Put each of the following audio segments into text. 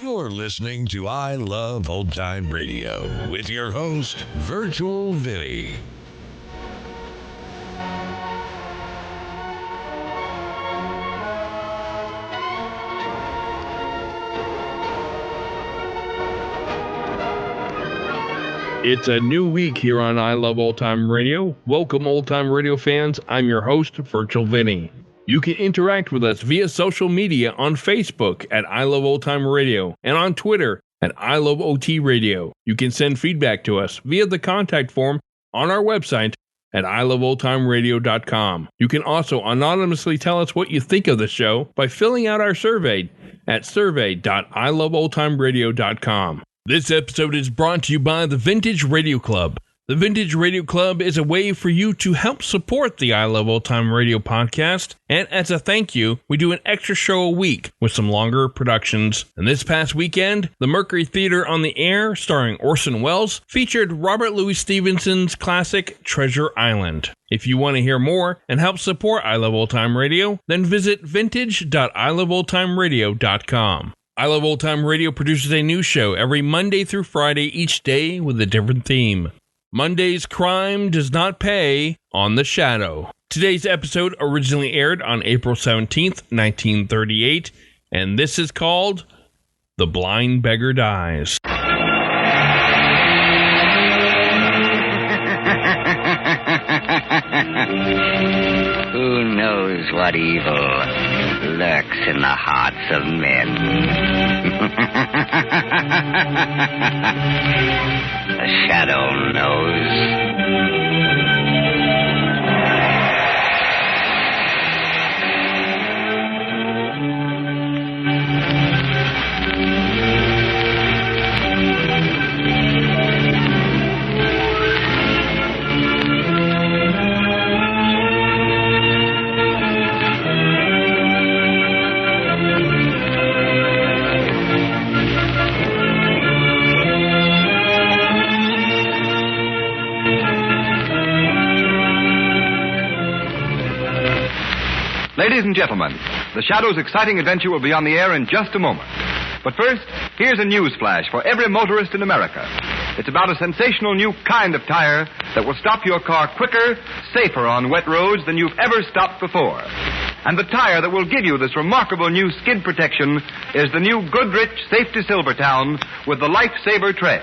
You're listening to I Love Old Time Radio with your host, Virtual Vinny. It's a new week here on I Love Old Time Radio. Welcome, old time radio fans. I'm your host, Virtual Vinny. You can interact with us via social media on Facebook at I Love Old Time Radio and on Twitter at I Love OT Radio. You can send feedback to us via the contact form on our website at iloveoldtimeradio.com. You can also anonymously tell us what you think of the show by filling out our survey at survey.iloveoldtimeradio.com. This episode is brought to you by the Vintage Radio Club. The Vintage Radio Club is a way for you to help support the I Love Old Time Radio podcast, and as a thank you, we do an extra show a week with some longer productions. And this past weekend, the Mercury Theater on the Air, starring Orson Welles, featured Robert Louis Stevenson's classic Treasure Island. If you want to hear more and help support I Love Old Time Radio, then visit vintage.iloveoldtimeradio.com. I Love Old Time Radio produces a new show every Monday through Friday each day with a different theme. Monday's Crime Does Not Pay on The Shadow. Today's episode originally aired on April 17th, 1938, and this is called The Blind Beggar Dies. Who knows what evil lurks in the hearts of men? The shadow knows. Ladies and gentlemen, The Shadow's exciting adventure will be on the air in just a moment. But first, here's a news flash for every motorist in America. It's about a sensational new kind of tire that will stop your car quicker, safer on wet roads than you've ever stopped before. And the tire that will give you this remarkable new skid protection is the new Goodrich Safety Silvertown with the Lifesaver Tread.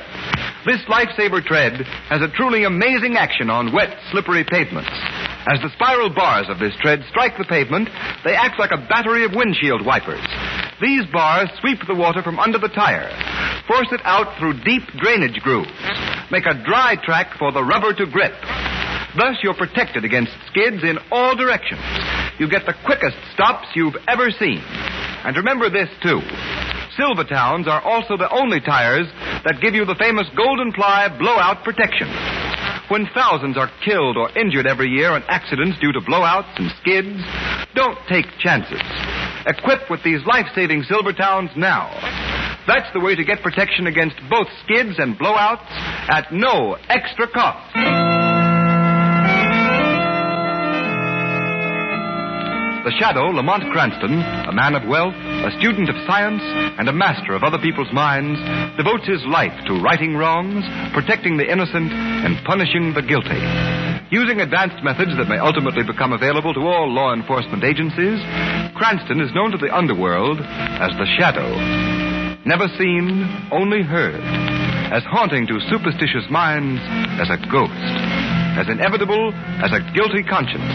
This Lifesaver Tread has a truly amazing action on wet, slippery pavements. As the spiral bars of this tread strike the pavement, they act like a battery of windshield wipers. These bars sweep the water from under the tire, force it out through deep drainage grooves, make a dry track for the rubber to grip. Thus, you're protected against skids in all directions. You get the quickest stops you've ever seen. And remember this, too. Silvertowns are also the only tires that give you the famous Golden Ply blowout protection. When thousands are killed or injured every year in accidents due to blowouts and skids, don't take chances. Equip with these life-saving Silvertowns now. That's the way to get protection against both skids and blowouts at no extra cost. The Shadow, Lamont Cranston, a man of wealth, a student of science, and a master of other people's minds, devotes his life to righting wrongs, protecting the innocent, and punishing the guilty. Using advanced methods that may ultimately become available to all law enforcement agencies, Cranston is known to the underworld as the Shadow. Never seen, only heard. As haunting to superstitious minds as a ghost. As inevitable as a guilty conscience.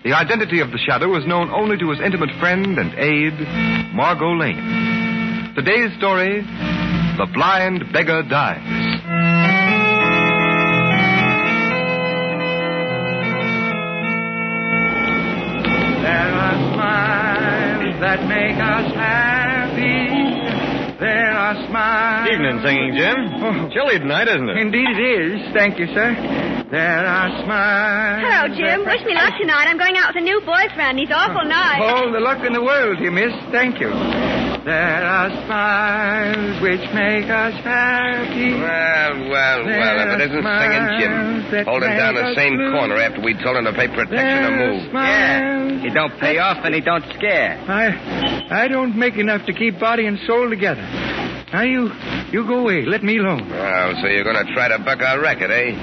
The identity of the Shadow is known only to his intimate friend and aide, Margot Lane. Today's story, The Blind Beggar Dies. There are smiles that make us happy. There are smiles... Evening, Singing Jim. Oh. Chilly tonight, isn't it? Indeed it is. Thank you, sir. There are smiles... Hello, Jim. Wish me luck tonight. I'm going out with a new boyfriend. He's awful nice. All the luck in the world, you miss. Thank you. There are smiles which make us happy. Well, if it isn't Singing Jim. Holding down the same corner after we told him to pay protection to move. Yeah. He don't pay off and he don't scare. I don't make enough to keep body and soul together. Now, you go away. Let me alone. Oh, so you're going to try to buck our record, eh?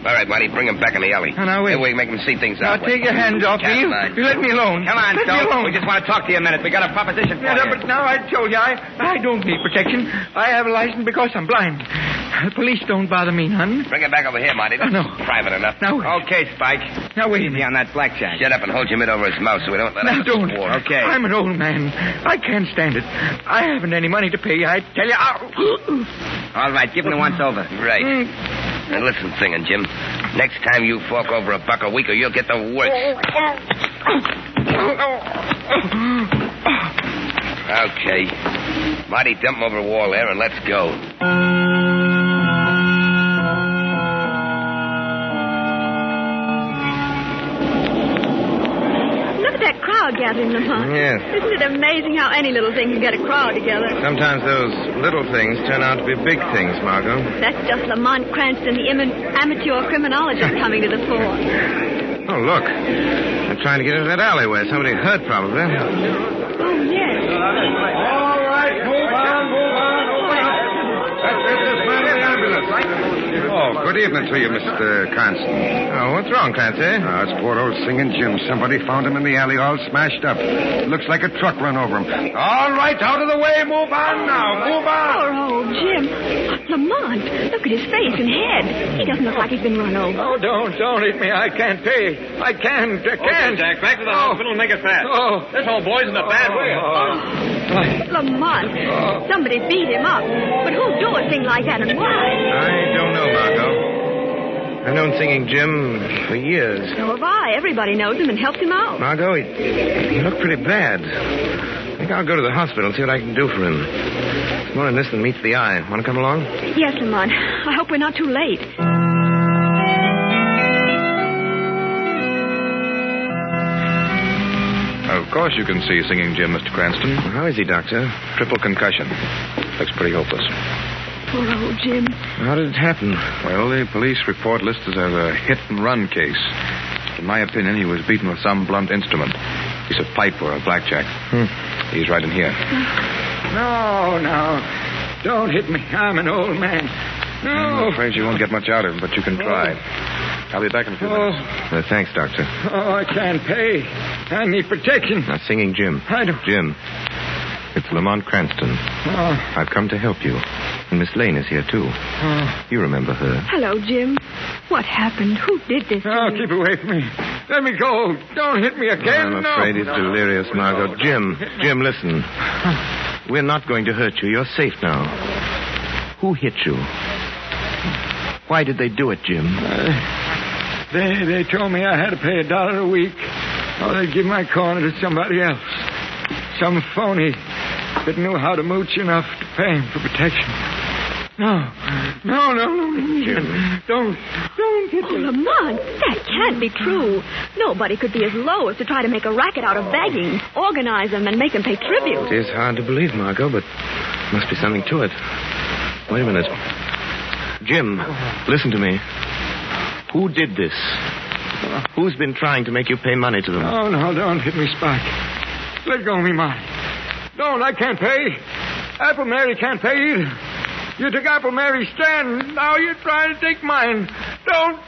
All right, Marty, bring him back in the alley. Now, wait. Then we make him see things Now, out. take your hands off me. You let me alone. Come on, let me Stone. alone. We just want to talk to you a minute. We got a proposition for you. But now I told you, I don't need protection. I have a license because I'm blind. The police don't bother me none. Bring him back over here, Marty. That's No. private enough. Now, Okay, Spike. now wait a Easy minute. on that blackjack. Shut up and hold your mitt over his mouth so we don't let Now, him don't. swore. Okay. I'm an old man. I can't stand it. I haven't any money to pay. I tell you. All right, give him the once over. Right. And listen, Singing Jim. Next time you fork over $1 a week or you'll get the works. Okay. Marty, dump him over the wall there and let's go. Look at that crowd gathering, Lamont. Yes. Isn't it amazing how any little thing can get a crowd together? Sometimes those little things turn out to be big things, Margot. That's just Lamont Cranston, the amateur criminologist, coming to the fore. Oh, look. They're trying to get into that alleyway. Somebody hurt, probably. Oh, yes. All right, move on. That's this man in the ambulance. Oh, good evening to you, Mr. Cranston. Oh, what's wrong, Clancy? It's poor old Singing Jim. Somebody found him in the alley all smashed up. Looks like a truck run over him. All right, out of the way. Move on now. Move on. Poor old Jim. Lamont, look at his face and head. He doesn't look like he's been run over. Oh, don't hit me. I can't pay. I can't. Okay, Jack, back to the hospital and make it fast. Oh. This whole boy's in a bad way. Lamont, somebody beat him up. But who'd do a thing like that and why? I don't know, Margot. I've known Singing Jim for years. So have I. Everybody knows him and helps him out. Margot, he looked pretty bad. I think I'll go to the hospital and see what I can do for him. It's more in this than meets the eye. Want to come along? Yes, Lamont. I hope we're not too late. Of course you can see Singing Jim, Mr. Cranston. How is he, Doctor? Triple concussion. Looks pretty hopeless. Poor old Jim. How did it happen? Well, the police report lists it as a hit-and-run case. In my opinion, he was beaten with some blunt instrument. Piece of pipe or a blackjack. He's right in here. No. Don't hit me. I'm an old man. No. I'm afraid you won't get much out of him, but you can try. I'll be back in a few minutes. Thanks, Doctor. Oh, I can't pay. I need protection. Now, Singing Jim. I don't... Jim, it's Lamont Cranston. Oh. I've come to help you. And Miss Lane is here, too. Oh. You remember her. Hello, Jim. What happened? Who did this to you? Keep away from me. Let me go. Don't hit me again. I'm afraid he's delirious, Margot. Jim, listen. We're not going to hurt you. You're safe now. Who hit you? Why did they do it, Jim? They told me I had to pay $1 a week, or they'd give my corner to somebody else. Some phony that knew how to mooch enough to pay him for protection. No. Don't hit me. Lamont, that can't be true. Nobody could be as low as to try to make a racket out of begging, organize them, and make them pay tribute. It is hard to believe, Margot, but must be something to it. Wait a minute. Jim, listen to me. Who did this? Who's been trying to make you pay money to them? No, don't hit me, Spike. Let go of me, Marty. Don't, I can't pay. Apple Mary can't pay either. You took Apple Mary's stand. Now you're trying to take mine. Don't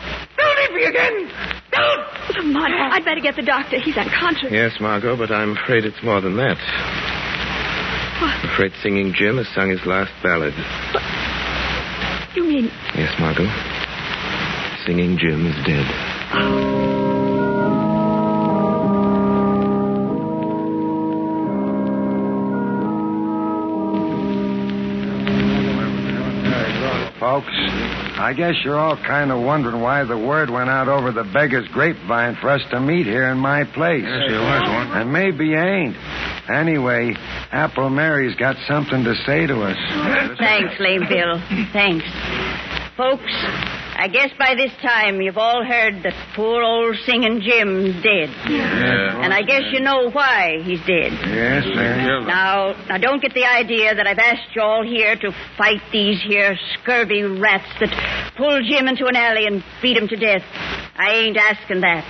hit me again. Don't. Lamont, I'd better get the doctor. He's unconscious. Yes, Margot, but I'm afraid it's more than that. What? I'm afraid Singing Jim has sung his last ballad. You mean... Yes, Margot. Singing Jim is dead. Folks, I guess you're all kind of wondering why the word went out over the beggar's grapevine for us to meet here in my place. Yes, there was one. And maybe you ain't. Anyway, Apple Mary's got something to say to us. Thanks, Lame Bill. Thanks. Folks, I guess by this time you've all heard that poor old Singing Jim's dead. Yeah. And I guess you know why he's dead. Yes, sir. Now, don't get the idea that I've asked you all here to fight these here scurvy rats that pulled Jim into an alley and beat him to death. I ain't asking that.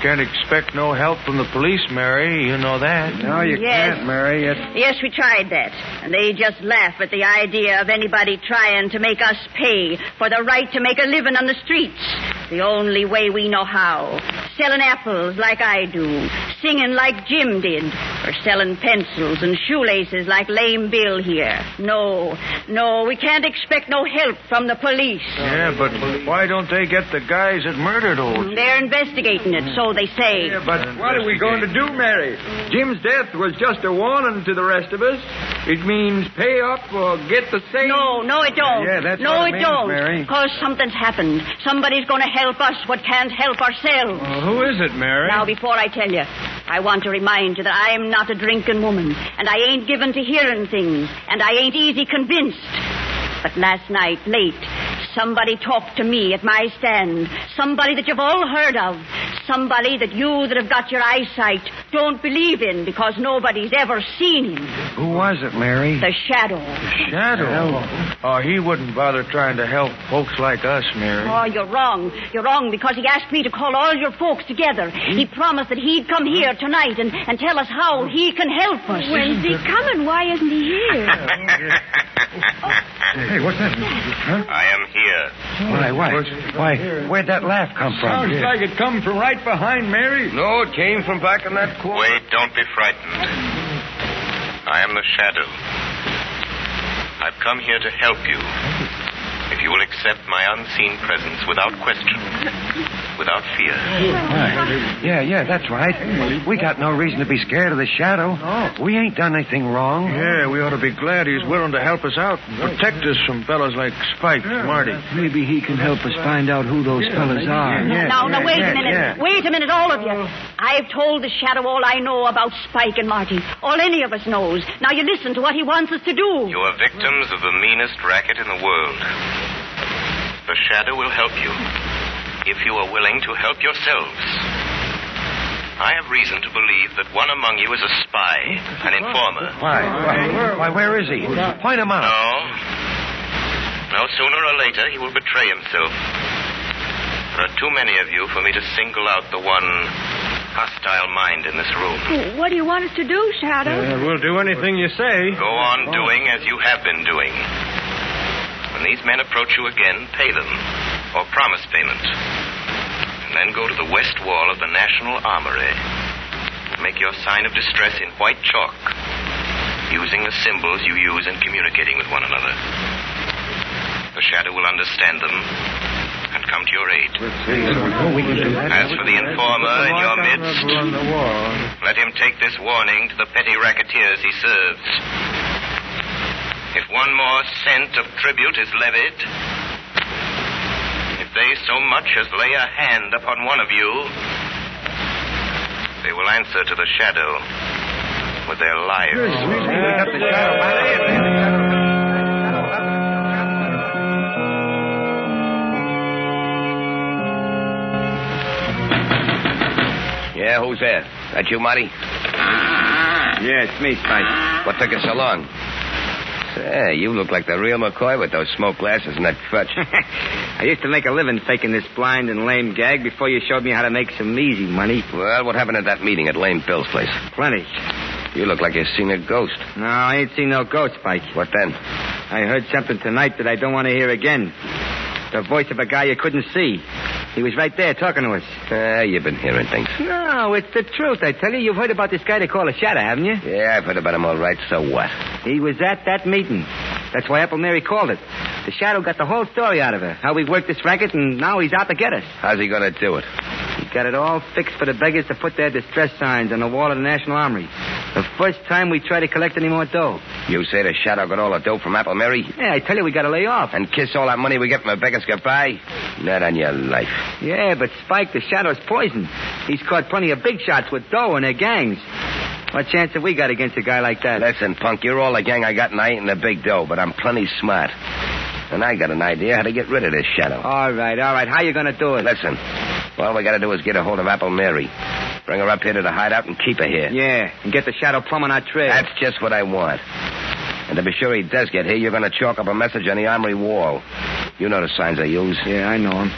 can't expect no help from the police, Mary. You know that. No, you can't, Mary. Yes, we tried that. And they just laugh at the idea of anybody trying to make us pay for the right to make a living on the streets. The only way we know how. Selling apples like I do. Singing like Jim did. Or selling pencils and shoelaces like Lame Bill here. No, we can't expect no help from the police. Yeah, but why don't they get the guys that murdered old Jim? They're investigating it, so they say. Yeah, but what are we going to do, Mary? Jim's death was just a warning to the rest of us. It means pay up or get the same. No, it don't. Yeah, that's no, what it means, don't. Mary. Because something's happened. Somebody's going to help us what can't help ourselves. Who is it, Mary? Now, before I tell you, I want to remind you that I am not a drinking woman, and I ain't given to hearing things, and I ain't easy convinced. But last night, late, somebody talked to me at my stand. Somebody that you've all heard of. Somebody that you that have got your eyesight don't believe in because nobody's ever seen him. Who was it, Mary? The Shadow. The Shadow? Oh, he wouldn't bother trying to help folks like us, Mary. Oh, you're wrong. You're wrong because he asked me to call all your folks together. He promised that he'd come here tonight and tell us how he can help us. When's he coming? Why isn't he here? Hey, what's that? Huh? I am here. Why, where'd that laugh come from? Sounds like it come from right behind Mary. No, it came from back in that corner. Wait, don't be frightened. I am the Shadow. I've come here to help you. If you will accept my unseen presence without question, without fear. Yeah, that's right. We got no reason to be scared of the Shadow. We ain't done anything wrong. Yeah, we ought to be glad he's willing to help us out and protect us from fellas like Spike and Marty. Maybe he can help us find out who those fellas are. Now, wait a minute. yeah. Wait a minute, all of you. I've told the Shadow all I know about Spike and Marty. All any of us knows. Now you listen to what he wants us to do. You are victims of the meanest racket in the world. The Shadow will help you, if you are willing to help yourselves. I have reason to believe that one among you is a spy, an informer. Why, where is he? Point him out. No, sooner or later he will betray himself. There are too many of you for me to single out the one hostile mind in this room. What do you want us to do, Shadow? We'll do anything you say. Go on doing as you have been doing. When these men approach you again, pay them, or promise payment. And then go to the west wall of the National Armory. Make your sign of distress in white chalk, using the symbols you use in communicating with one another. The Shadow will understand them and come to your aid. As for the informer in your midst, let him take this warning to the petty racketeers he serves. If one more cent of tribute is levied, if they so much as lay a hand upon one of you, they will answer to the Shadow with their lives. Yeah, who's there? That you, Marty? Yeah, it's me, Spike. What took you so long? Say, you look like the real McCoy with those smoke glasses and that crutch. I used to make a living faking this blind and lame gag before you showed me how to make some easy money. Well, what happened at that meeting at Lame Bill's place? Plenty. You look like you've seen a ghost. No, I ain't seen no ghost, Spike. What then? I heard something tonight that I don't want to hear again. The voice of a guy you couldn't see. He was right there talking to us. You've been hearing things. No, it's the truth, I tell you. You've heard about this guy they call a Shadow, haven't you? Yeah, I've heard about him all right, so what? He was at that meeting. That's why Apple Mary called it. The Shadow got the whole story out of her. How we worked this racket, and now he's out to get us. How's he going to do it? He got it all fixed for the beggars to put their distress signs on the wall of the National Armory. The first time we try to collect any more dough. You say the Shadow got all the dough from Apple Mary? Yeah, I tell you, we got to lay off. And kiss all that money we get from the beggars goodbye? Not on your life. Yeah, but Spike, the Shadow's poison. He's caught plenty of big shots with dough and their gangs. What chance have we got against a guy like that? Listen, punk, you're all the gang I got, and I ain't in the big dough, but I'm plenty smart. And I got an idea how to get rid of this Shadow. All right. How you going to do it? Listen, all we got to do is get a hold of Apple Mary. Bring her up here to the hideout and keep her here. Yeah, and get the Shadow plumb on our trail. That's just what I want. And to be sure he does get here, you're going to chalk up a message on the armory wall. You know the signs I use. Yeah, I know them.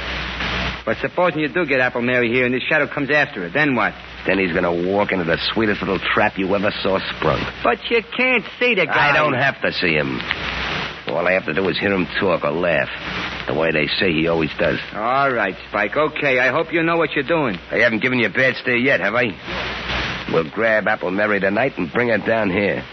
But supposing you do get Apple Mary here and this shadow comes after her, then what? Then he's going to walk into the sweetest little trap you ever saw sprung. But you can't see the guy. I don't have to see him. All I have to do is hear him talk or laugh. The way they say he always does. All right, Spike. Okay, I hope you know what you're doing. I haven't given you a bad steer yet, have I? We'll grab Apple Mary tonight and bring her down here.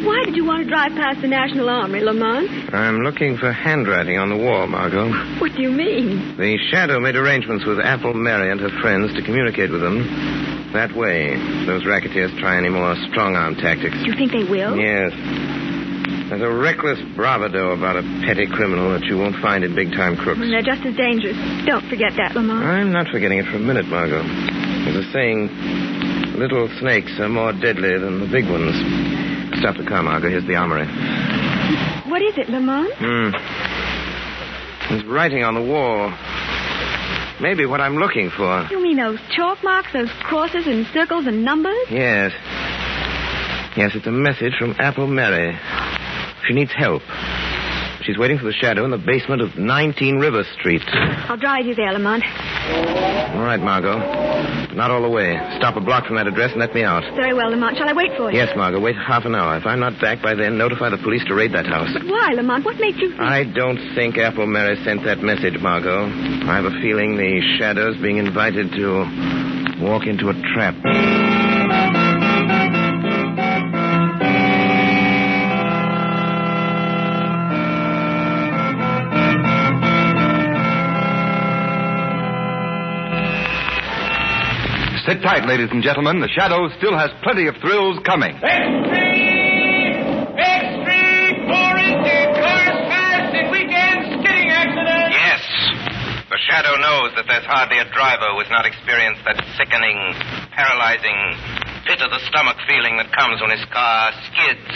Why did you want to drive past the National Armory, Lamont? I'm looking for handwriting on the wall, Margot. What do you mean? The shadow made arrangements with Apple Mary and her friends to communicate with them. That way, those racketeers try any more strong-arm tactics. You think they will? Yes. There's a reckless bravado about a petty criminal that you won't find in big-time crooks. Well, they're just as dangerous. Don't forget that, Lamont. I'm not forgetting it for a minute, Margot. There's a saying, little snakes are more deadly than the big ones. Stop the car, Margot. Here's the armory. What is it, Lamont? There's writing on the wall. Maybe what I'm looking for. You mean those chalk marks, those crosses and circles and numbers? Yes. Yes, it's a message from Apple Mary. She needs help. She's waiting for the shadow in the basement of 19 River Street. I'll drive you there, Lamont. All right, Margot. Not all the way. Stop a block from that address and let me out. Very well, Lamont. Shall I wait for you? Yes, Margot. Wait half an hour. If I'm not back by then, notify the police to raid that house. But why, Lamont? What made you think... I don't think Apple Mary sent that message, Margot. I have a feeling the shadow's being invited to walk into a trap. Sit tight, ladies and gentlemen. The Shadow still has plenty of thrills coming. Extreme! Oriented cars fast and weekend skidding accident! Yes. The Shadow knows that there's hardly a driver who has not experienced that sickening, paralyzing, pit-of-the-stomach feeling that comes when his car skids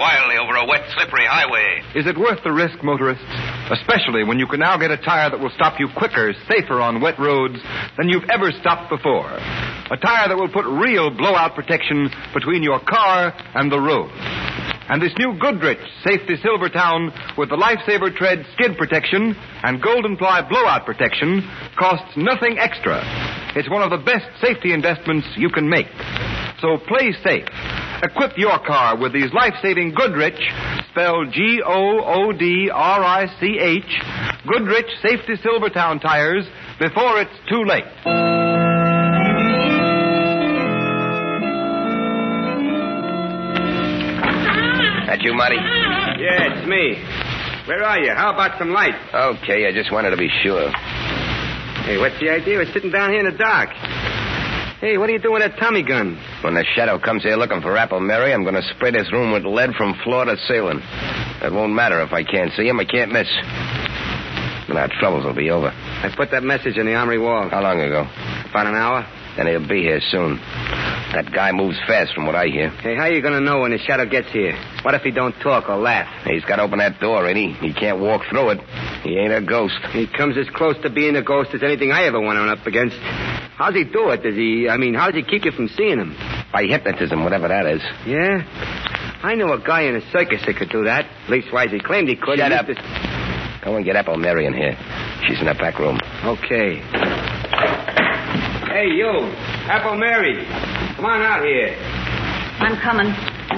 wildly over a wet, slippery highway. Is it worth the risk, motorists? Especially when you can now get a tire that will stop you quicker, safer on wet roads than you've ever stopped before. A tire that will put real blowout protection between your car and the road. And this new Goodrich Safety Silvertown with the Lifesaver Tread skid protection and Golden Ply blowout protection costs nothing extra. It's one of the best safety investments you can make. So play safe. Equip your car with these life-saving Goodrich, spelled Goodrich, Goodrich Safety Silvertown tires before it's too late. That you, Marty? Yeah, it's me. Where are you? How about some light? Okay, I just wanted to be sure. Hey, what's the idea of sitting down here in the dark? Hey, what are you doing with that Tommy gun? When the Shadow comes here looking for Apple Mary, I'm going to spray this room with lead from floor to ceiling. It won't matter if I can't see him. I can't miss. Then our troubles will be over. I put that message on the armory wall. How long ago? About an hour. Then he'll be here soon. That guy moves fast from what I hear. Hey, how are you going to know when the Shadow gets here? What if he don't talk or laugh? He's got to open that door, ain't he? He can't walk through it. He ain't a ghost. He comes as close to being a ghost as anything I ever went on up against. How's he do it? How does he keep you from seeing him? By hypnotism, whatever that is. Yeah? I know a guy in a circus that could do that. Leastwise, he claimed he could. Shut up. Go and get Apple Mary in here. She's in that back room. Okay. Hey, you. Apple Mary. Come on out here. I'm coming.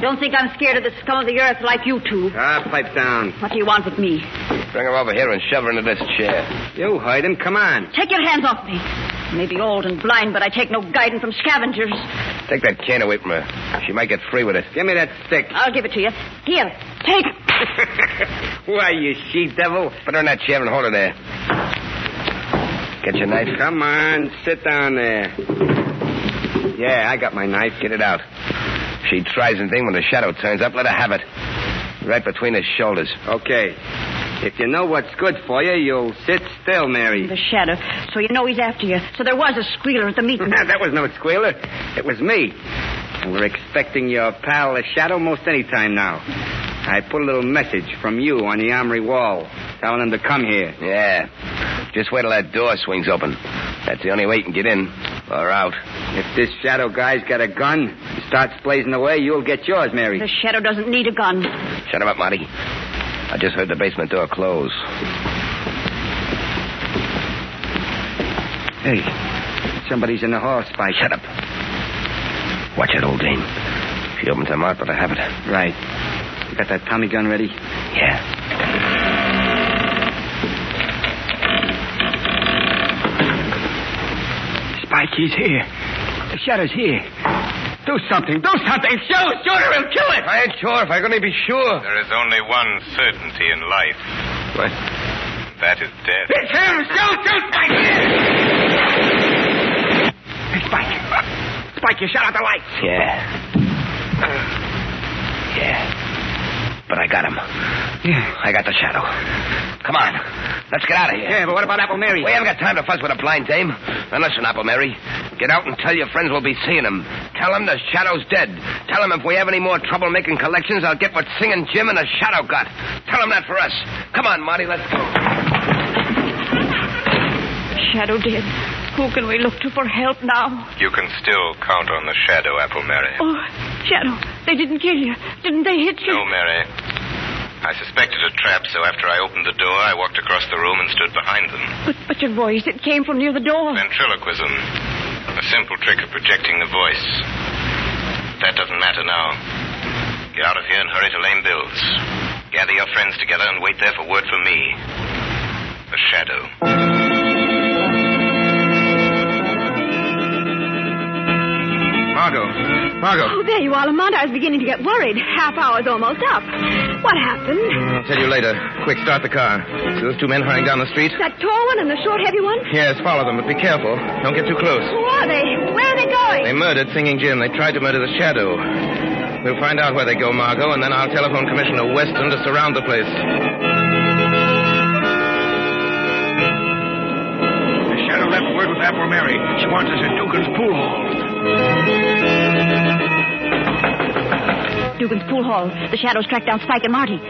Don't think I'm scared of the scum of the earth like you two. Pipe down. What do you want with me? Bring her over here and shove her into this chair. You heard him. Come on. Take your hands off me. I may be old and blind, but I take no guidance from scavengers. Take that can away from her. She might get free with it. Give me that stick. I'll give it to you. Here, take it. Why, you she-devil? Put her in that chair and hold her there. Get your knife? Come on, sit down there. Yeah, I got my knife. Get it out. She tries anything when the Shadow turns up, let her have it. Right between his shoulders. Okay. If you know what's good for you, you'll sit still, Mary. The Shadow. So you know he's after you. So there was a squealer at the meeting. That was no squealer. It was me. And we're expecting your pal, the Shadow, most any time now. I put a little message from you on the armory wall, telling him to come here. Yeah. Just wait till that door swings open. That's the only way you can get in or out. If this Shadow guy's got a gun, he's starts blazing away, you'll get yours, Mary. The Shadow doesn't need a gun. Shut him up, Marty. I just heard the basement door close. Hey, somebody's in the hall, Spike. Shut up. Watch it, old dame. She opens her mouth, but I have it. Right. You got that Tommy gun ready? Yeah. Spike, he's here. The Shadow's here. Do something. Do something. Shoot her. He'll kill it. I ain't sure if I can only be sure. There is only one certainty in life. What? That is death. It's him. Shoot, Spike. Hey, Spike. Spike, you shut out the lights. Yeah. But I got him. Yeah. I got the Shadow. Come on. Let's get out of here. Yeah, but what about Apple Mary? We haven't got time to fuss with a blind dame. Now listen, Apple Mary. Get out and tell your friends we'll be seeing him. Tell them the Shadow's dead. Tell them if we have any more trouble making collections, I'll get what Singing Jim and the Shadow got. Tell them that for us. Come on, Marty, let's go. Shadow dead. Who can we look to for help now? You can still count on the Shadow, Apple Mary. Oh, Shadow, they didn't kill you. Didn't they hit you? No, Mary. I suspected a trap, so after I opened the door, I walked across the room and stood behind them. But your voice, it came from near the door. Ventriloquism. A simple trick of projecting the voice. That doesn't matter now. Get out of here and hurry to Lame Bill's. Gather your friends together and wait there for word from me. The Shadow. Margot. Oh, there you are, Lamont. I was beginning to get worried. Half hour's almost up. What happened? I'll tell you later. Quick, start the car. See those two men hurrying down the street? That tall one and the short, heavy one? Yes, follow them, but be careful. Don't get too close. Who are they? Where are they going? They murdered Singing Jim. They tried to murder the Shadow. We'll find out where they go, Margot, and then I'll telephone Commissioner Weston to surround the place. The Shadow left word with Apple Mary. She wants us at Dugan's pool hall. Dugan's pool hall. The Shadows tracked down Spike and Marty.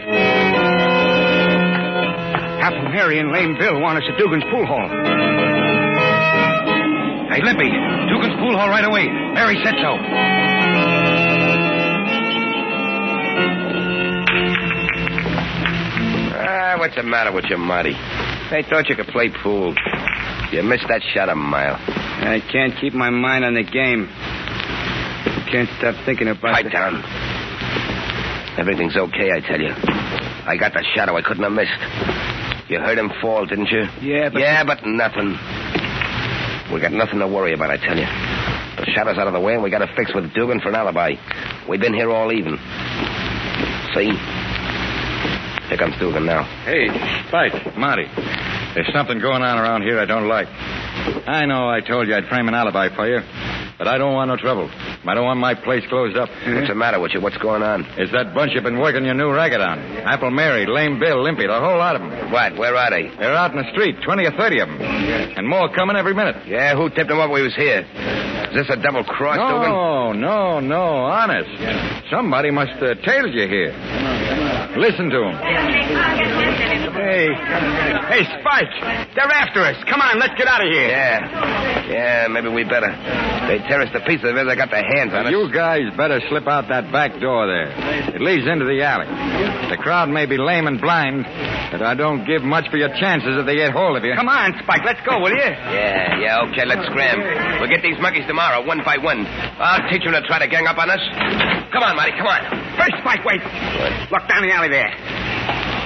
Apple Mary and Lame Bill want us at Dugan's pool hall. Hey, Limpy. Dugan's pool hall right away. Mary said so. What's the matter with you, Marty? I thought you could play pool. You missed that shot a mile. I can't keep my mind on the game. Can't stop thinking about Pipe down. Everything's okay, I tell you. I got the Shadow I couldn't have missed. You heard him fall, didn't you? Yeah, but... Yeah, but nothing. We got nothing to worry about, I tell you. The Shadow's out of the way, and we got to fix with Dugan for an alibi. We've been here all evening. See? Here comes Dugan now. Hey, Spike, Marty. There's something going on around here I don't like. I know I told you I'd frame an alibi for you, but I don't want no trouble. I don't want my place closed up. What's the matter with you? What's going on? It's that bunch you've been working your new racket on. Apple Mary, Lame Bill, Limpy, the whole lot of them. What? Where are they? They're out in the street, 20 or 30 of them. And more coming every minute. Yeah, who tipped them up we was here? Is this a double cross, Dugan? No, honest. Somebody must have tailed you here. Listen to him. Hey, Spike. They're after us. Come on, let's get out of here. Yeah, maybe we better. They tear us to pieces if they got their hands on us. You guys better slip out that back door there. It leads into the alley. The crowd may be lame and blind, but I don't give much for your chances if they get hold of you. Come on, Spike, let's go, will you? Yeah, okay, let's scram. We'll get these monkeys tomorrow, one by one. I'll teach them to try to gang up on us. Come on, Marty, come on. First, Spike, wait. Look down the alley there.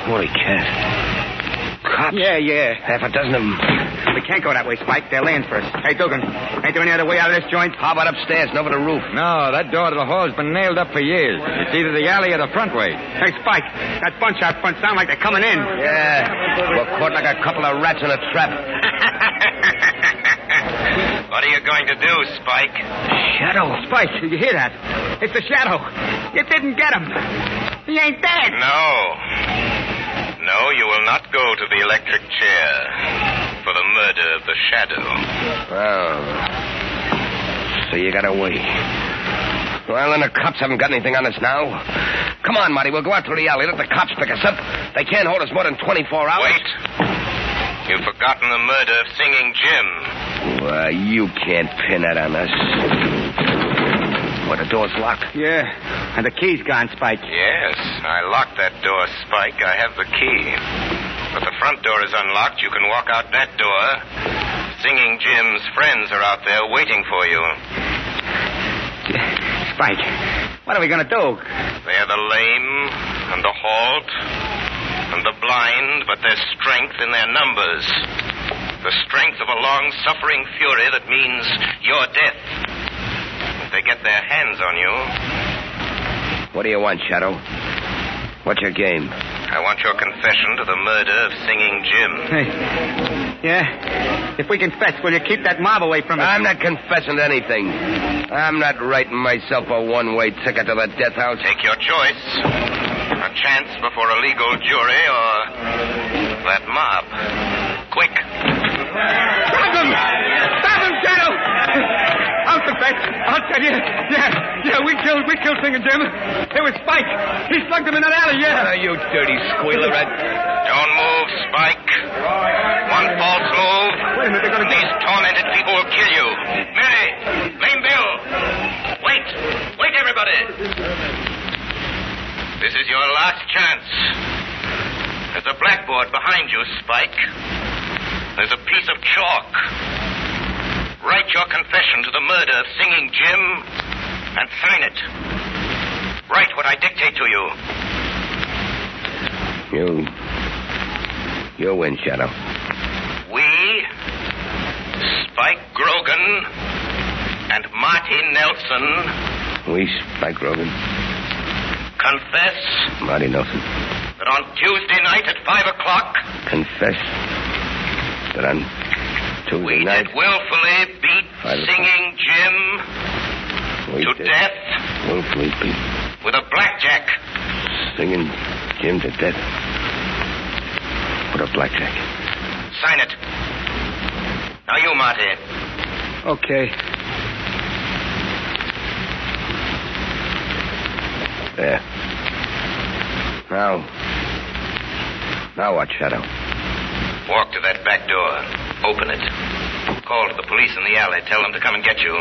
Holy cat. Cops? Yeah. Half a dozen of them. We can't go that way, Spike. They're laying for us. Hey, Dugan, ain't there any other way out of this joint? How about upstairs and over the roof? No, that door to the hall's been nailed up for years. It's either the alley or the front way. Hey, Spike, that bunch out front sound like they're coming in. Yeah, we're caught like a couple of rats in a trap. What are you going to do, Spike? Shadow. Spike, did you hear that? It's the Shadow. You didn't get him. He ain't dead. No, you will not go to the electric chair for the murder of the Shadow. Oh. So you got away. Well, then the cops haven't got anything on us now. Come on, Marty, we'll go out through the alley. Let the cops pick us up. They can't hold us more than 24 hours. Wait. You've forgotten the murder of Singing Jim. Well, you can't pin that on us. but the door's locked. Yeah, and the key's gone, Spike. Yes, I locked that door, Spike. I have the key. But the front door is unlocked. You can walk out that door. Singing Jim's friends are out there waiting for you. Spike, what are we going to do? They're the lame and the halt and the blind, but there's strength in their numbers. The strength of a long-suffering fury that means your death. If they get their hands on you... What do you want, Shadow? What's your game? I want your confession to the murder of Singing Jim. Hey. Yeah? If we confess, will you keep that mob away from us? I'm not confessing to anything. I'm not writing myself a one-way ticket to the death house. Take your choice. A chance before a legal jury or that mob. Quick. Stop him! Stop him, Shadow! I'll confess. I'll tell you. Yeah, we killed Singing Jim. It was Spike. He slugged him in that alley, yeah. You dirty squealerette. Don't move, Spike. One false move. Wait a minute, they're going to These tormented people will kill you. Mary! Lame Bill! Wait! Wait, everybody! This is your last chance. There's a blackboard behind you, Spike. There's a piece of chalk. Write your confession to the murder of Singing Jim and sign it. Write what I dictate to you. You win, Shadow. We, Spike Grogan and Marty Nelson... We, Spike Grogan. Confess... Marty Nelson. That on Tuesday night at 5 o'clock... Confess that on Tuesday night... We did willfully beat Singing Jim to death... Willfully beat... With a blackjack. Singing Jim to death. With a blackjack. Sign it. Now you, Marty. Okay. There. Now what, Shadow? Walk to that back door. Open it. Call to the police in the alley. Tell them to come and get you.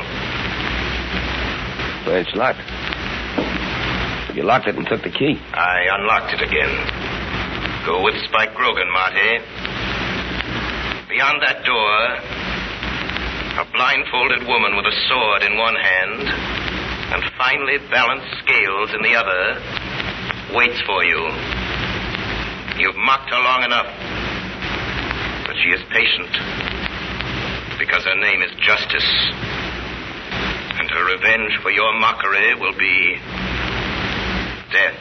Well, it's locked. You locked it and took the key. I unlocked it again. Go with Spike Grogan, Marty. Beyond that door, a blindfolded woman with a sword in one hand and finely balanced scales in the other waits for you. You've mocked her long enough, but she is patient because her name is Justice, and her revenge for your mockery will be death.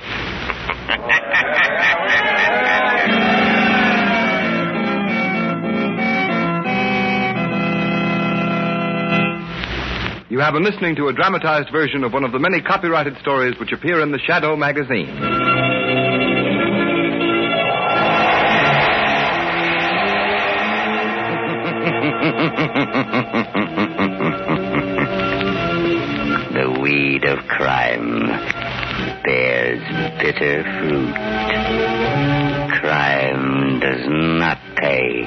You have been listening to a dramatized version of one of the many copyrighted stories which appear in the Shadow magazine. The weed of crime bears bitter fruit. Crime does not pay.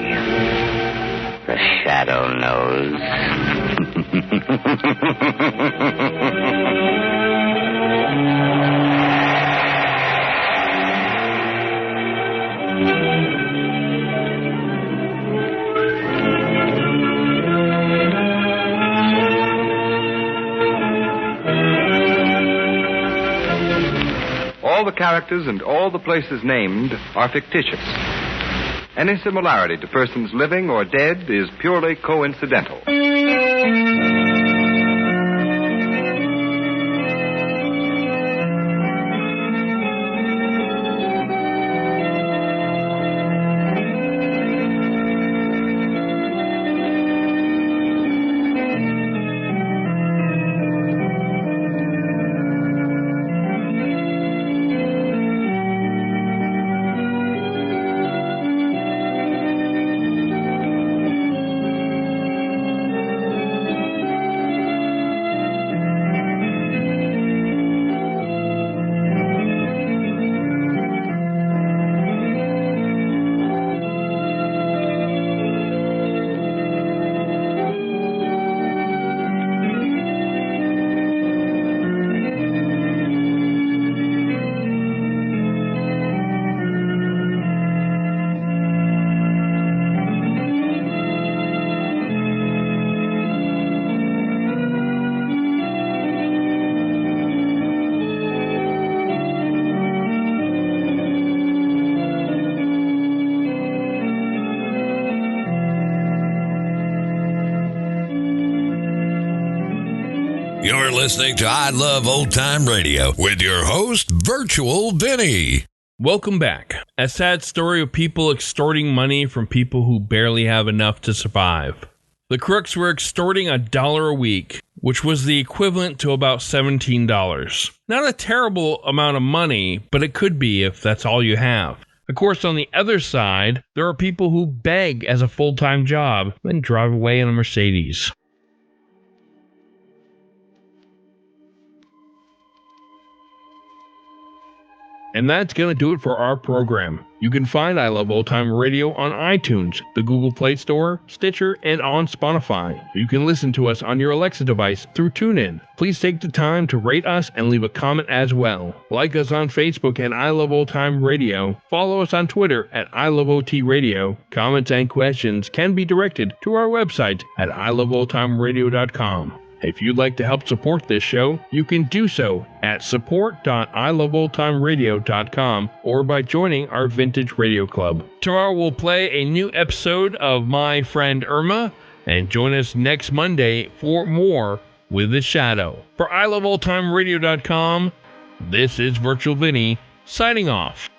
The Shadow knows. All the characters and all the places named are fictitious. Any similarity to persons living or dead is purely coincidental. You're listening to I Love Old Time Radio with your host, Virtual Vinny. Welcome back. A sad story of people extorting money from people who barely have enough to survive. The crooks were extorting $1 a week, which was the equivalent to about $17. Not a terrible amount of money, but it could be if that's all you have. Of course, on the other side, there are people who beg as a full-time job, then drive away in a Mercedes. And that's going to do it for our program. You can find I Love Old Time Radio on iTunes, the Google Play Store, Stitcher, and on Spotify. You can listen to us on your Alexa device through TuneIn. Please take the time to rate us and leave a comment as well. Like us on Facebook at I Love Old Time Radio. Follow us on Twitter at I Love OT Radio. Comments and questions can be directed to our website at iloveoldtimeradio.com. If you'd like to help support this show, you can do so at support.iloveoldtimeradio.com or by joining our Vintage Radio Club. Tomorrow we'll play a new episode of My Friend Irma, and join us next Monday for more with The Shadow. For iloveoldtimeradio.com, this is Virtual Vinny, signing off.